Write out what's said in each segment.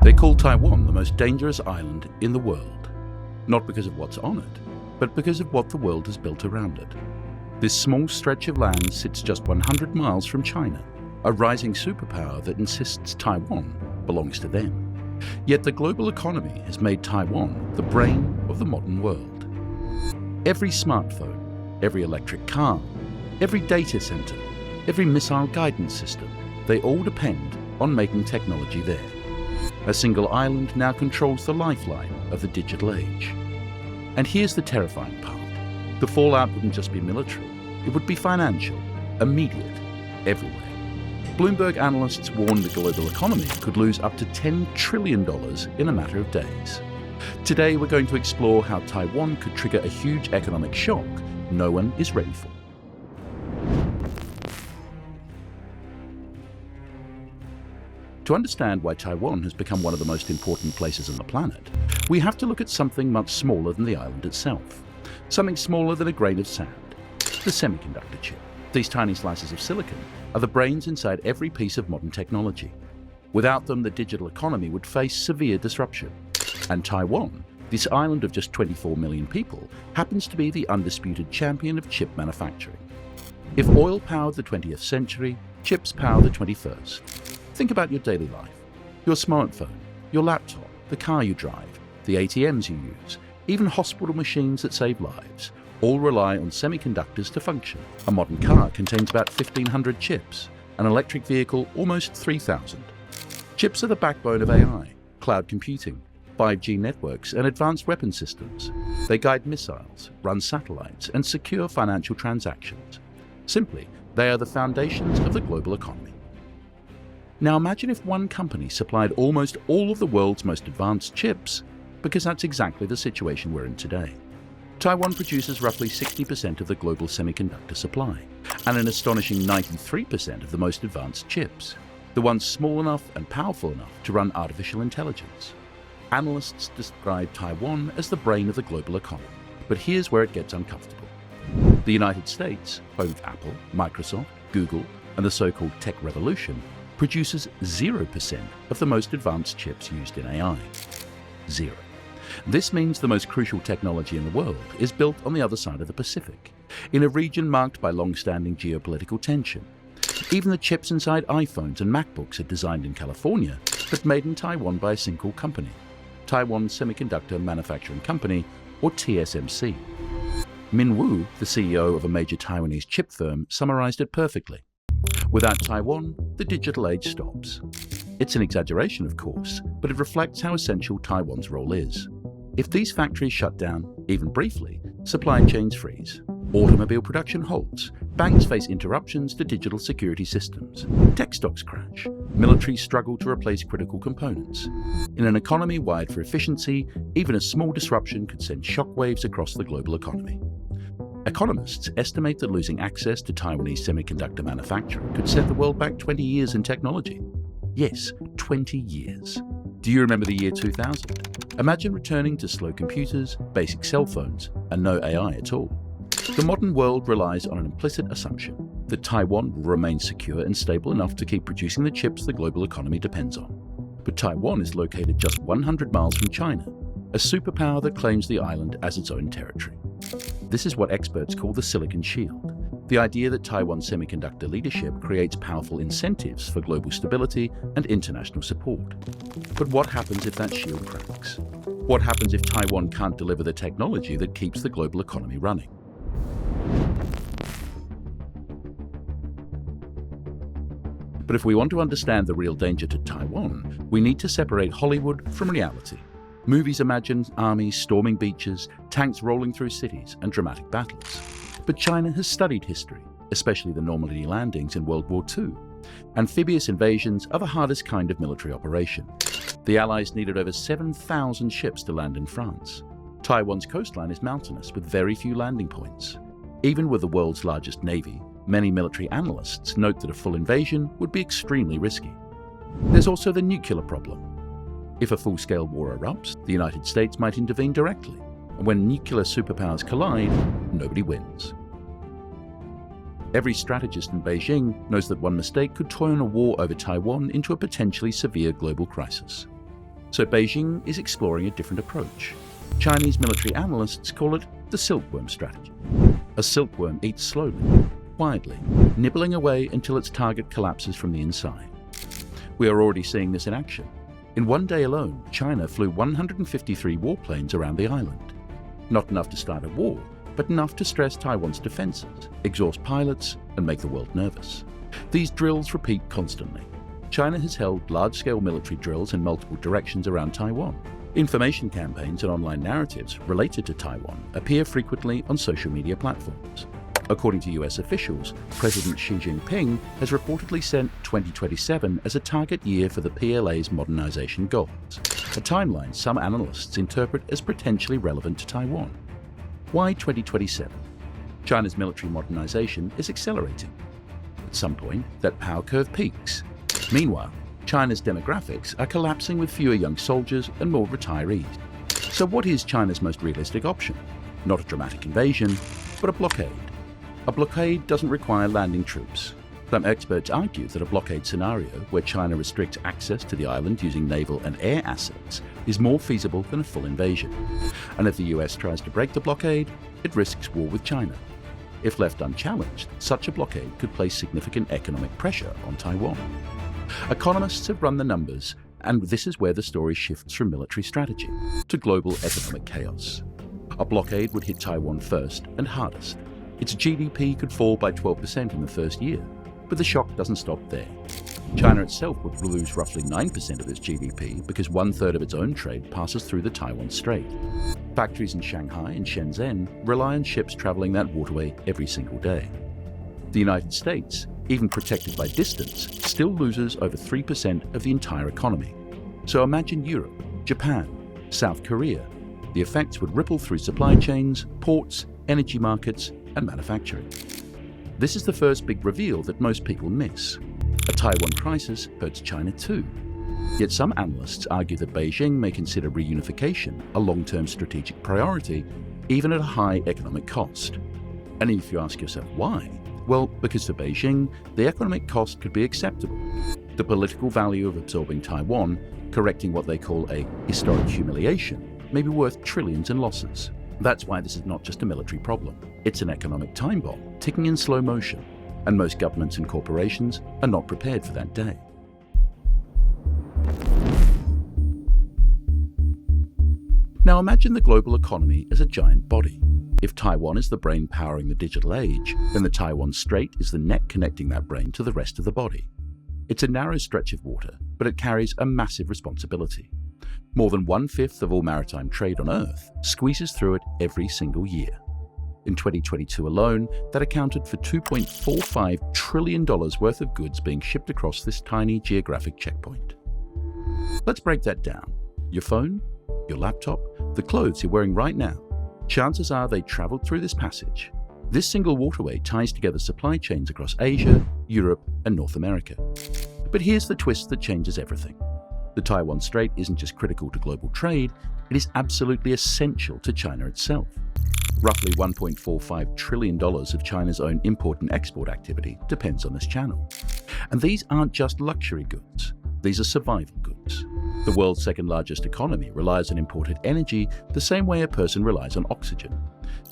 They call Taiwan the most dangerous island in the world, not because of what's on it, but because of what the world has built around it. This small stretch of land sits just 100 miles from China, a rising superpower that insists Taiwan belongs to them. Yet the global economy has made Taiwan the brain of the modern world. Every smartphone, every electric car, every data center, every missile guidance system, they all depend on making technology there. A single island now controls the lifeline of the digital age. And here's the terrifying part. The fallout wouldn't just be military, it would be financial, immediate, everywhere. Bloomberg analysts warn the global economy could lose up to $10 trillion in a matter of days. Today we're going to explore how Taiwan could trigger a huge economic shock no one is ready for. To understand why Taiwan has become one of the most important places on the planet, we have to look at something much smaller than the island itself. Something smaller than a grain of sand. The semiconductor chip. These tiny slices of silicon are the brains inside every piece of modern technology. Without them, the digital economy would face severe disruption. And Taiwan, this island of just 24 million people, happens to be the undisputed champion of chip manufacturing. If oil powered the 20th century, chips power the 21st. Think about your daily life. Your smartphone, your laptop, the car you drive, the ATMs you use, even hospital machines that save lives, all rely on semiconductors to function. A modern car contains about 1,500 chips, an electric vehicle almost 3,000. Chips are the backbone of AI, cloud computing, 5G networks, and advanced weapon systems. They guide missiles, run satellites, and secure financial transactions. Simply, they are the foundations of the global economy. Now imagine if one company supplied almost all of the world's most advanced chips, because that's exactly the situation we're in today. Taiwan produces roughly 60% of the global semiconductor supply, and an astonishing 93% of the most advanced chips, the ones small enough and powerful enough to run artificial intelligence. Analysts describe Taiwan as the brain of the global economy, but here's where it gets uncomfortable. The United States, home of Apple, Microsoft, Google, and the so-called tech revolution, produces 0% of the most advanced chips used in AI. Zero. This means the most crucial technology in the world is built on the other side of the Pacific, in a region marked by long-standing geopolitical tension. Even the chips inside iPhones and MacBooks are designed in California, but made in Taiwan by a single company, Taiwan Semiconductor Manufacturing Company, or TSMC. Min Woo, the CEO of a major Taiwanese chip firm, summarized it perfectly. Without Taiwan, the digital age stops. It's an exaggeration, of course, but it reflects how essential Taiwan's role is. If these factories shut down, even briefly, supply chains freeze. Automobile production halts. Banks face interruptions to digital security systems. Tech stocks crash. Militaries struggle to replace critical components. In an economy wired for efficiency, even a small disruption could send shockwaves across the global economy. Economists estimate that losing access to Taiwanese semiconductor manufacturing could set the world back 20 years in technology. Yes, 20 years. Do you remember the year 2000? Imagine returning to slow computers, basic cell phones, and no AI at all. The modern world relies on an implicit assumption that Taiwan will remain secure and stable enough to keep producing the chips the global economy depends on. But Taiwan is located just 100 miles from China, a superpower that claims the island as its own territory. This is what experts call the Silicon Shield, the idea that Taiwan's semiconductor leadership creates powerful incentives for global stability and international support. But what happens if that shield cracks? What happens if Taiwan can't deliver the technology that keeps the global economy running? But if we want to understand the real danger to Taiwan, we need to separate Hollywood from reality. Movies imagine armies storming beaches, tanks rolling through cities, and dramatic battles. But China has studied history, especially the Normandy landings in World War II. Amphibious invasions are the hardest kind of military operation. The Allies needed over 7,000 ships to land in France. Taiwan's coastline is mountainous with very few landing points. Even with the world's largest navy, many military analysts note that a full invasion would be extremely risky. There's also the nuclear problem. If a full-scale war erupts, the United States might intervene directly, and when nuclear superpowers collide, nobody wins. Every strategist in Beijing knows that one mistake could turn a war over Taiwan into a potentially severe global crisis. So Beijing is exploring a different approach. Chinese military analysts call it the silkworm strategy. A silkworm eats slowly, quietly, nibbling away until its target collapses from the inside. We are already seeing this in action. In one day alone, China flew 153 warplanes around the island. Not enough to start a war, but enough to stress Taiwan's defenses, exhaust pilots, and make the world nervous. These drills repeat constantly. China has held large-scale military drills in multiple directions around Taiwan. Information campaigns and online narratives related to Taiwan appear frequently on social media platforms. According to US officials, President Xi Jinping has reportedly set 2027 as a target year for the PLA's modernization goals, a timeline some analysts interpret as potentially relevant to Taiwan. Why 2027? China's military modernization is accelerating. At some point, that power curve peaks. Meanwhile, China's demographics are collapsing with fewer young soldiers and more retirees. So what is China's most realistic option? Not a dramatic invasion, but a blockade. A blockade doesn't require landing troops. Some experts argue that a blockade scenario, where China restricts access to the island using naval and air assets, is more feasible than a full invasion. And if the US tries to break the blockade, it risks war with China. If left unchallenged, such a blockade could place significant economic pressure on Taiwan. Economists have run the numbers, and this is where the story shifts from military strategy to global economic chaos. A blockade would hit Taiwan first and hardest. Its GDP could fall by 12% in the first year, but the shock doesn't stop there. China itself would lose roughly 9% of its GDP because 1/3 of its own trade passes through the Taiwan Strait. Factories in Shanghai and Shenzhen rely on ships traveling that waterway every single day. The United States, even protected by distance, still loses over 3% of the entire economy. So imagine Europe, Japan, South Korea. The effects would ripple through supply chains, ports, energy markets, and manufacturing. This is the first big reveal that most people miss. A Taiwan crisis hurts China too. Yet some analysts argue that Beijing may consider reunification a long-term strategic priority, even at a high economic cost. And if you ask yourself why, well, because for Beijing, the economic cost could be acceptable. The political value of absorbing Taiwan, correcting what they call a historic humiliation, may be worth trillions in losses. That's why this is not just a military problem. It's an economic time bomb, ticking in slow motion, and most governments and corporations are not prepared for that day. Now imagine the global economy as a giant body. If Taiwan is the brain powering the digital age, then the Taiwan Strait is the neck connecting that brain to the rest of the body. It's a narrow stretch of water, but it carries a massive responsibility. More than 1/5 of all maritime trade on Earth squeezes through it every single year. In 2022 alone, that accounted for $2.45 trillion worth of goods being shipped across this tiny geographic checkpoint. Let's break that down. Your phone, your laptop, the clothes you're wearing right now. Chances are they traveled through this passage. This single waterway ties together supply chains across Asia, Europe, and North America. But here's the twist that changes everything. The Taiwan Strait isn't just critical to global trade, it is absolutely essential to China itself. Roughly $1.45 trillion of China's own import and export activity depends on this channel. And these aren't just luxury goods, these are survival goods. The world's second largest economy relies on imported energy the same way a person relies on oxygen.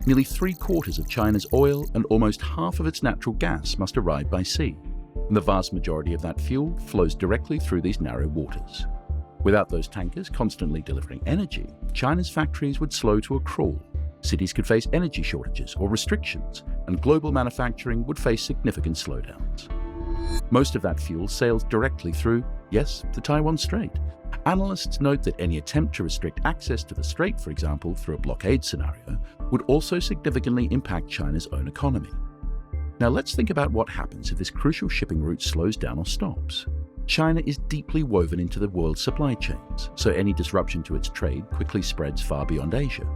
Nearly 3/4 of China's oil and almost half of its natural gas must arrive by sea. And the vast majority of that fuel flows directly through these narrow waters. Without those tankers constantly delivering energy, China's factories would slow to a crawl. Cities could face energy shortages or restrictions, and global manufacturing would face significant slowdowns. Most of that fuel sails directly through, yes, the Taiwan Strait. Analysts note that any attempt to restrict access to the strait, for example, through a blockade scenario, would also significantly impact China's own economy. Now let's think about what happens if this crucial shipping route slows down or stops. China is deeply woven into the world's supply chains, so any disruption to its trade quickly spreads far beyond Asia.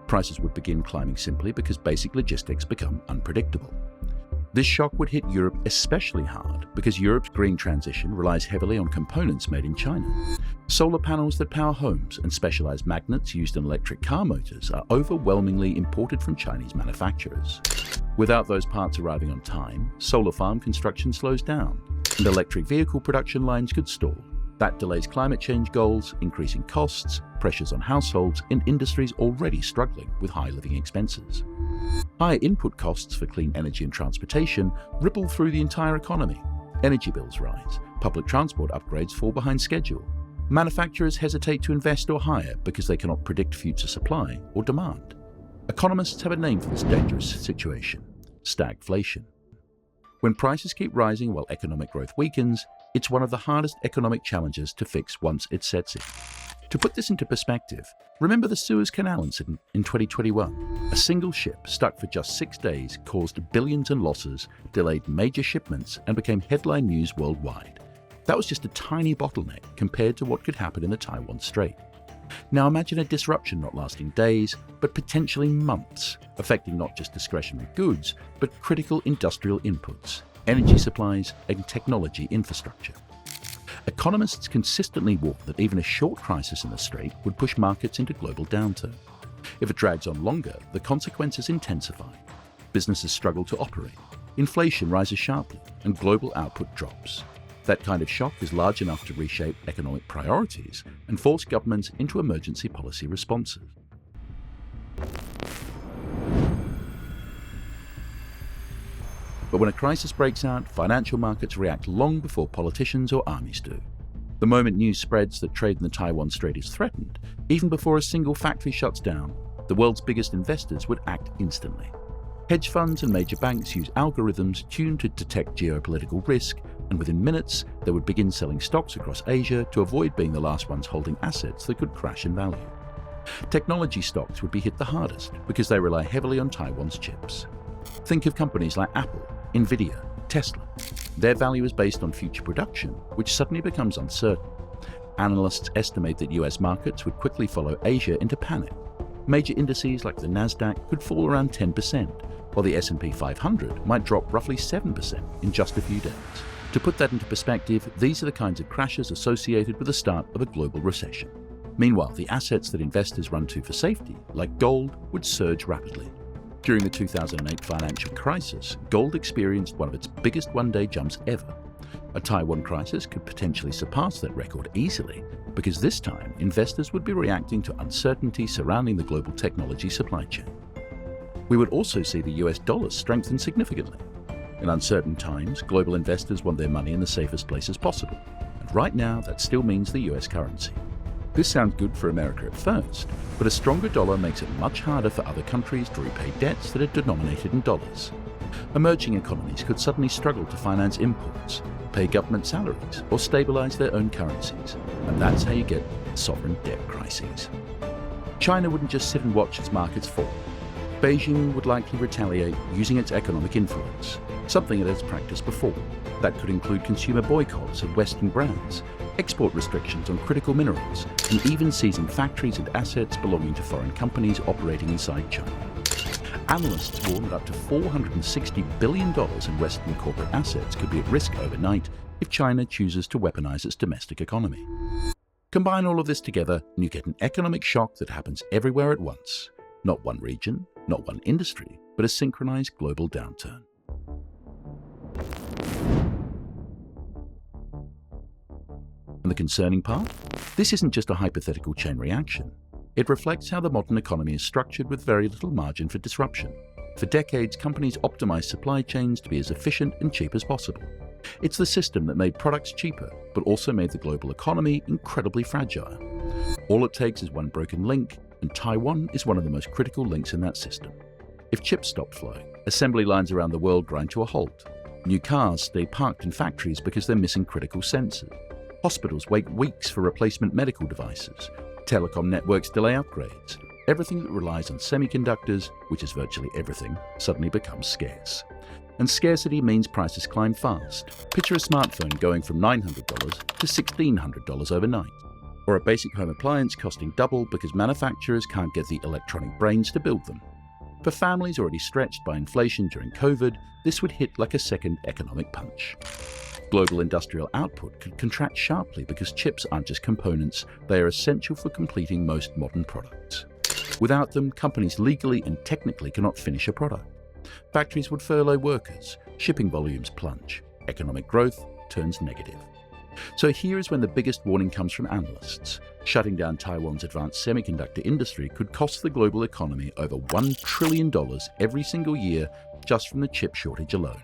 Prices would begin climbing simply because basic logistics become unpredictable. This shock would hit Europe especially hard because Europe's green transition relies heavily on components made in China. Solar panels that power homes and specialized magnets used in electric car motors are overwhelmingly imported from Chinese manufacturers. Without those parts arriving on time, solar farm construction slows down, and electric vehicle production lines could stall. That delays climate change goals, increasing costs, pressures on households and industries already struggling with high living expenses. Higher input costs for clean energy and transportation ripple through the entire economy. Energy bills rise, public transport upgrades fall behind schedule. Manufacturers hesitate to invest or hire because they cannot predict future supply or demand. Economists have a name for this dangerous situation: stagflation. When prices keep rising while economic growth weakens, it's one of the hardest economic challenges to fix once it sets in. To put this into perspective, remember the Suez Canal incident in 2021. A single ship stuck for just 6 days caused billions in losses, delayed major shipments, and became headline news worldwide. That was just a tiny bottleneck compared to what could happen in the Taiwan Strait. Now imagine a disruption not lasting days, but potentially months, affecting not just discretionary goods, but critical industrial inputs, energy supplies, and technology infrastructure. Economists consistently warn that even a short crisis in the Strait would push markets into global downturn. If it drags on longer, the consequences intensify. Businesses struggle to operate, inflation rises sharply, and global output drops. That kind of shock is large enough to reshape economic priorities and force governments into emergency policy responses. But when a crisis breaks out, financial markets react long before politicians or armies do. The moment news spreads that trade in the Taiwan Strait is threatened, even before a single factory shuts down, the world's biggest investors would act instantly. Hedge funds and major banks use algorithms tuned to detect geopolitical risk, and within minutes, they would begin selling stocks across Asia to avoid being the last ones holding assets that could crash in value. Technology stocks would be hit the hardest because they rely heavily on Taiwan's chips. Think of companies like Apple, Nvidia, Tesla. Their value is based on future production, which suddenly becomes uncertain. Analysts estimate that US markets would quickly follow Asia into panic. Major indices like the Nasdaq could fall around 10%, while the S&P 500 might drop roughly 7% in just a few days. To put that into perspective, these are the kinds of crashes associated with the start of a global recession. Meanwhile, the assets that investors run to for safety, like gold, would surge rapidly. During the 2008 financial crisis, gold experienced one of its biggest one-day jumps ever. A Taiwan crisis could potentially surpass that record easily, because this time investors would be reacting to uncertainty surrounding the global technology supply chain. We would also see the US dollar strengthen significantly. In uncertain times, global investors want their money in the safest places possible, and right now that still means the US currency. This sounds good for America at first, but a stronger dollar makes it much harder for other countries to repay debts that are denominated in dollars. Emerging economies could suddenly struggle to finance imports, pay government salaries, or stabilize their own currencies, and that's how you get sovereign debt crises. China wouldn't just sit and watch its markets fall. Beijing would likely retaliate using its economic influence, something it has practiced before. That could include consumer boycotts of Western brands, export restrictions on critical minerals, and even seizing factories and assets belonging to foreign companies operating inside China. Analysts warn that up to $460 billion in Western corporate assets could be at risk overnight if China chooses to weaponize its domestic economy. Combine all of this together and you get an economic shock that happens everywhere at once. Not one region, not one industry, but a synchronized global downturn. And the concerning part? This isn't just a hypothetical chain reaction. It reflects how the modern economy is structured with very little margin for disruption. For decades, companies optimized supply chains to be as efficient and cheap as possible. It's the system that made products cheaper, but also made the global economy incredibly fragile. All it takes is one broken link, and Taiwan is one of the most critical links in that system. If chips stop flowing, assembly lines around the world grind to a halt. New cars stay parked in factories because they're missing critical sensors. Hospitals wait weeks for replacement medical devices. Telecom networks delay upgrades. Everything that relies on semiconductors, which is virtually everything, suddenly becomes scarce. And scarcity means prices climb fast. Picture a smartphone going from $900 to $1,600 overnight. Or a basic home appliance costing double because manufacturers can't get the electronic brains to build them. For families already stretched by inflation during COVID, this would hit like a second economic punch. Global industrial output could contract sharply because chips aren't just components, they are essential for completing most modern products. Without them, companies legally and technically cannot finish a product. Factories would furlough workers, shipping volumes plunge, economic growth turns negative. So here is when the biggest warning comes from analysts. Shutting down Taiwan's advanced semiconductor industry could cost the global economy over $1 trillion every single year just from the chip shortage alone.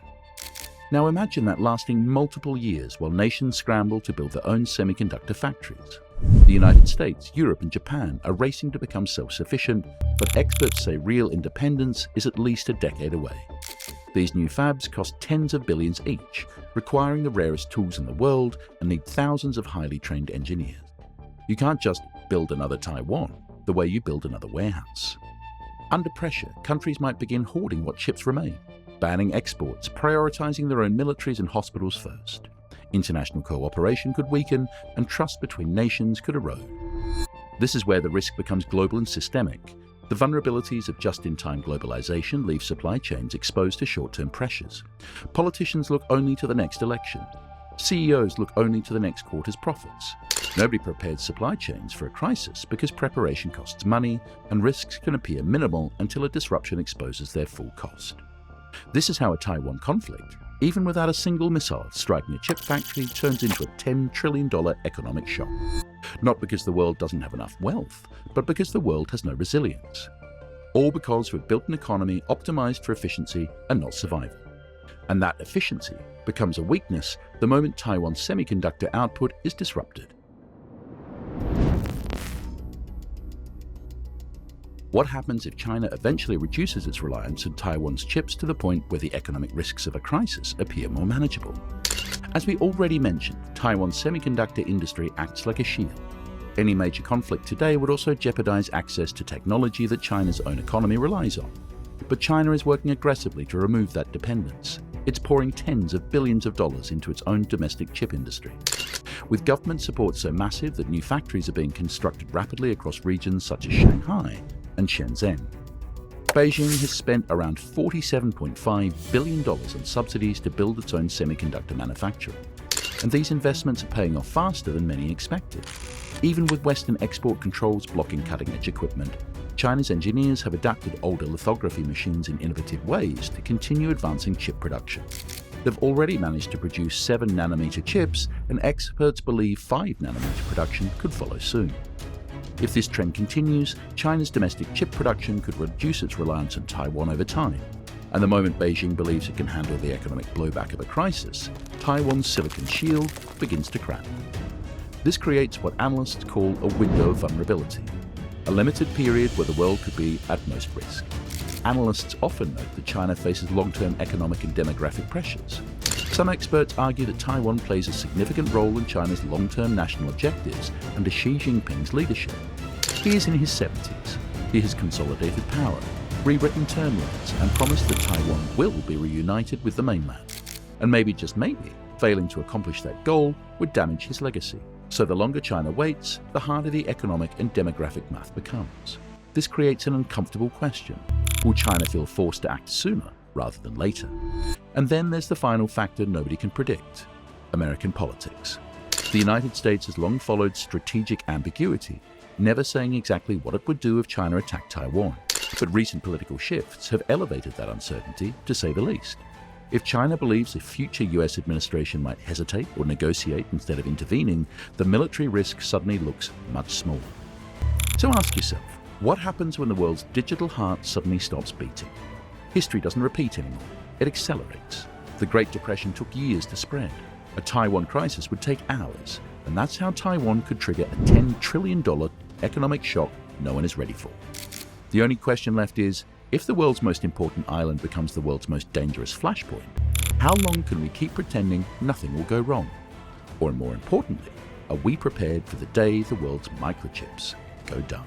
Now imagine that lasting multiple years while nations scramble to build their own semiconductor factories. The United States, Europe and Japan are racing to become self-sufficient, but experts say real independence is at least a decade away. These new fabs cost tens of billions each, requiring the rarest tools in the world and need thousands of highly trained engineers. You can't just build another Taiwan the way you build another warehouse. Under pressure, countries might begin hoarding what chips remain, banning exports, prioritizing their own militaries and hospitals first. International cooperation could weaken and trust between nations could erode. This is where the risk becomes global and systemic. The vulnerabilities of just-in-time globalization leave supply chains exposed to short-term pressures. Politicians look only to the next election. CEOs look only to the next quarter's profits. Nobody prepares supply chains for a crisis because preparation costs money and risks can appear minimal until a disruption exposes their full cost. This is how a Taiwan conflict, even without a single missile striking a chip factory, turns into a $10 trillion economic shock. Not because the world doesn't have enough wealth, but because the world has no resilience. All because we've built an economy optimized for efficiency and not survival. And that efficiency becomes a weakness the moment Taiwan's semiconductor output is disrupted. What happens if China eventually reduces its reliance on Taiwan's chips to the point where the economic risks of a crisis appear more manageable? As we already mentioned, Taiwan's semiconductor industry acts like a shield. Any major conflict today would also jeopardize access to technology that China's own economy relies on. But China is working aggressively to remove that dependence. It's pouring tens of billions of dollars into its own domestic chip industry. With government support so massive that new factories are being constructed rapidly across regions such as Shanghai and Shenzhen. Beijing has spent around $47.5 billion on subsidies to build its own semiconductor manufacturing. And these investments are paying off faster than many expected. Even with Western export controls blocking cutting-edge equipment, China's engineers have adapted older lithography machines in innovative ways to continue advancing chip production. They've already managed to produce 7-nanometer chips, and experts believe 5-nanometer production could follow soon. If this trend continues, China's domestic chip production could reduce its reliance on Taiwan over time. And the moment Beijing believes it can handle the economic blowback of a crisis, Taiwan's silicon shield begins to crack. This creates what analysts call a window of vulnerability, a limited period where the world could be at most risk. Analysts often note that China faces long-term economic and demographic pressures. Some experts argue that Taiwan plays a significant role in China's long-term national objectives under Xi Jinping's leadership. He is in his 70s. He has consolidated power, rewritten term limits, and promised that Taiwan will be reunited with the mainland. And maybe, just maybe, failing to accomplish that goal would damage his legacy. So the longer China waits, the harder the economic and demographic math becomes. This creates an uncomfortable question. Will China feel forced to act sooner rather than later? And then there's the final factor nobody can predict: American politics. The United States has long followed strategic ambiguity, never saying exactly what it would do if China attacked Taiwan. But recent political shifts have elevated that uncertainty, to say the least. If China believes a future US administration might hesitate or negotiate instead of intervening, the military risk suddenly looks much smaller. So ask yourself, what happens when the world's digital heart suddenly stops beating? History doesn't repeat anymore, it accelerates. The Great Depression took years to spread. A Taiwan crisis would take hours, and that's how Taiwan could trigger a $10 trillion economic shock no one is ready for. The only question left is, if the world's most important island becomes the world's most dangerous flashpoint, how long can we keep pretending nothing will go wrong? Or more importantly, are we prepared for the day the world's microchips go dumb?